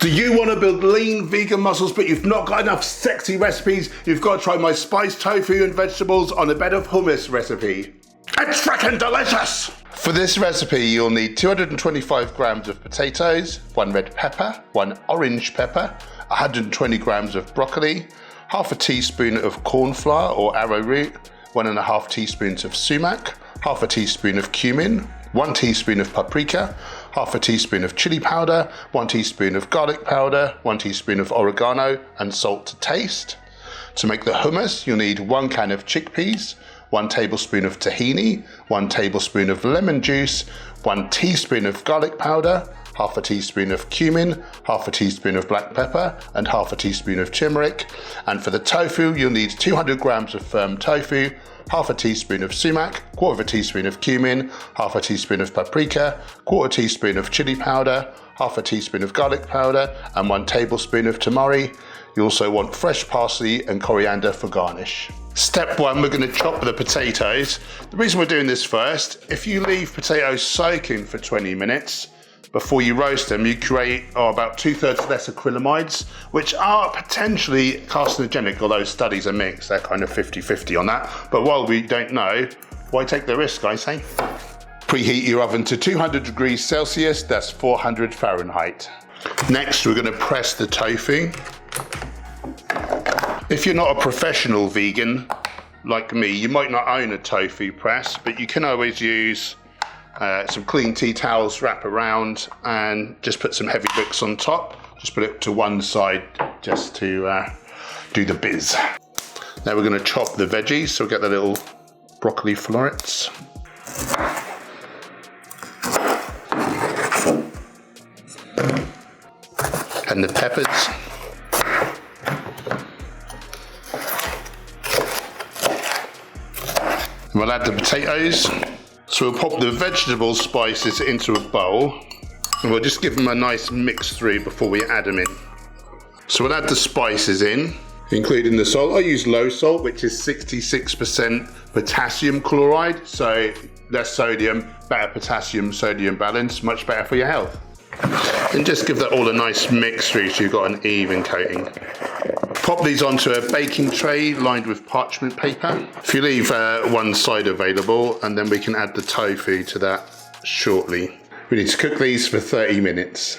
Do you want to build lean vegan muscles but you've not got enough sexy recipes? You've got to try my spiced tofu and vegetables on a bed of hummus recipe. It's frickin' delicious! For this recipe you'll need 225 grams of potatoes, 1 red pepper, 1 orange pepper, 120 grams of broccoli, half a teaspoon of cornflour or arrowroot, 1.5 teaspoons of sumac, half a teaspoon of cumin, 1 teaspoon of paprika, half a teaspoon of chilli powder, 1 teaspoon of garlic powder, 1 teaspoon of oregano, and salt to taste. To make the hummus, you'll need 1 can of chickpeas, 1 tablespoon of tahini, 1 tablespoon of lemon juice, 1 teaspoon of garlic powder, half a teaspoon of cumin, half a teaspoon of black pepper, and half a teaspoon of turmeric. And for the tofu, you'll need 200 grams of firm tofu, half a teaspoon of sumac, quarter of a teaspoon of cumin, half a teaspoon of paprika, quarter teaspoon of chili powder, half a teaspoon of garlic powder, and 1 tablespoon of tamari. You also want fresh parsley and coriander for garnish. Step 1, we're going to chop the potatoes. The reason we're doing this first, if you leave potatoes soaking for 20 minutes, before you roast them, you create about 2/3 less acrylamides, which are potentially carcinogenic, although studies are mixed. They're kind of 50-50 on that. But while we don't know, why take the risk, I say? Preheat your oven to 200 degrees Celsius, that's 400 Fahrenheit. Next, we're going to press the tofu. If you're not a professional vegan, like me, you might not own a tofu press, but you can always use some clean tea towels, wrap around, and just put some heavy bricks on top. Just put it to one side just to do the biz. Now we're going to chop the veggies, so we'll get the little broccoli florets. And the peppers. And we'll add the potatoes. So we'll pop the vegetable spices into a bowl and we'll just give them a nice mix through before we add them in. So we'll add the spices in, including the salt. I use low salt, which is 66% potassium chloride, so less sodium, better potassium sodium balance, much better for your health. And just give that all a nice mix through so you've got an even coating. Pop these onto a baking tray lined with parchment paper. If you leave one side available, and then we can add the tofu to that shortly. We need to cook these for 30 minutes.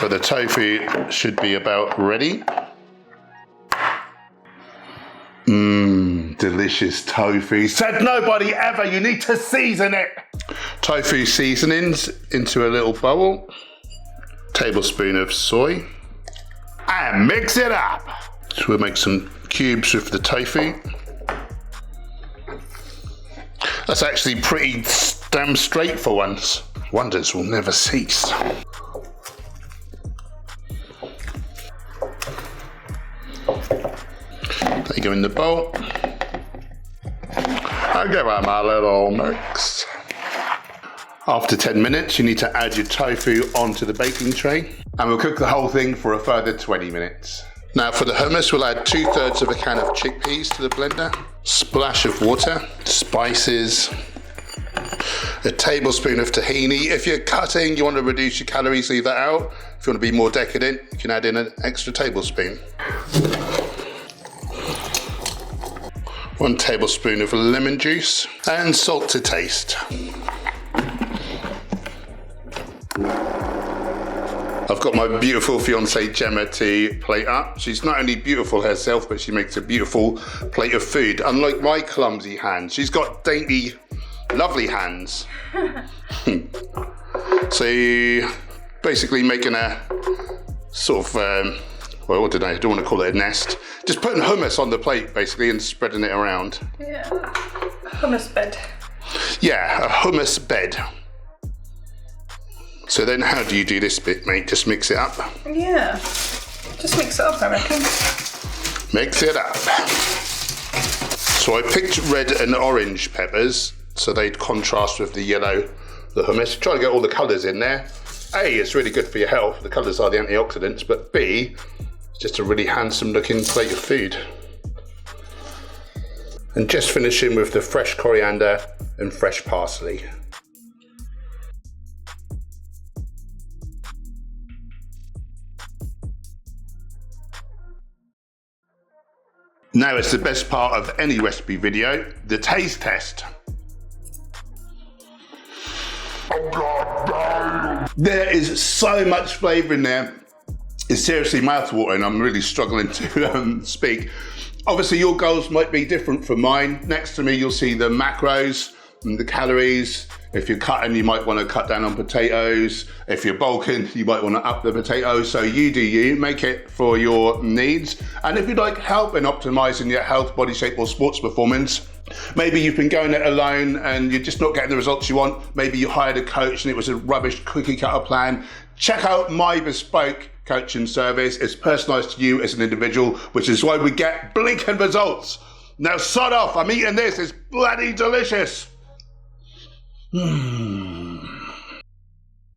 So the tofu should be about ready. Delicious tofu. Said nobody ever, you need to season it. Tofu seasonings into a little bowl. Tablespoon of soy. And mix it up. So we'll make some cubes with the tofu. That's actually pretty damn straight for once. Wonders will never cease. They go in the bowl. I'll give them a little mix. After 10 minutes, you need to add your tofu onto the baking tray, and we'll cook the whole thing for a further 20 minutes. Now for the hummus, we'll add 2/3 of a can of chickpeas to the blender, splash of water, spices, a tablespoon of tahini. If you're cutting, you want to reduce your calories, leave that out. If you want to be more decadent, you can add in an extra tablespoon. 1 tablespoon of lemon juice, and salt to taste. I've got my beautiful fiancée Gemma to plate up. She's not only beautiful herself, but she makes a beautiful plate of food. Unlike my clumsy hands, she's got dainty, lovely hands. So basically making a sort of, well, what did I don't want to call it a nest. Just putting hummus on the plate basically and spreading it around. Yeah, hummus bed. Yeah, a hummus bed. So then how do you do this bit, mate? Just mix it up? Yeah, just mix it up, I reckon. Mix it up. So I picked red and orange peppers so they'd contrast with the yellow, the hummus. Try to get all the colours in there. A, it's really good for your health. The colours are the antioxidants, but B, it's just a really handsome looking plate of food. And just finishing with the fresh coriander and fresh parsley. Now it's the best part of any recipe video, the taste test. Oh God, no. There is so much flavour in there. It's seriously mouthwatering. I'm really struggling to speak. Obviously your goals might be different from mine. Next to me you'll see the macros and the calories. If you're cutting, you might want to cut down on potatoes. If you're bulking, you might want to up the potatoes. So you do you, make it for your needs. And if you'd like help in optimizing your health, body shape or sports performance, maybe you've been going it alone and you're just not getting the results you want. Maybe you hired a coach and it was a rubbish cookie cutter plan. Check out my bespoke coaching service. It's personalized to you as an individual, which is why we get blinking results. Now sod off, I'm eating this, it's bloody delicious.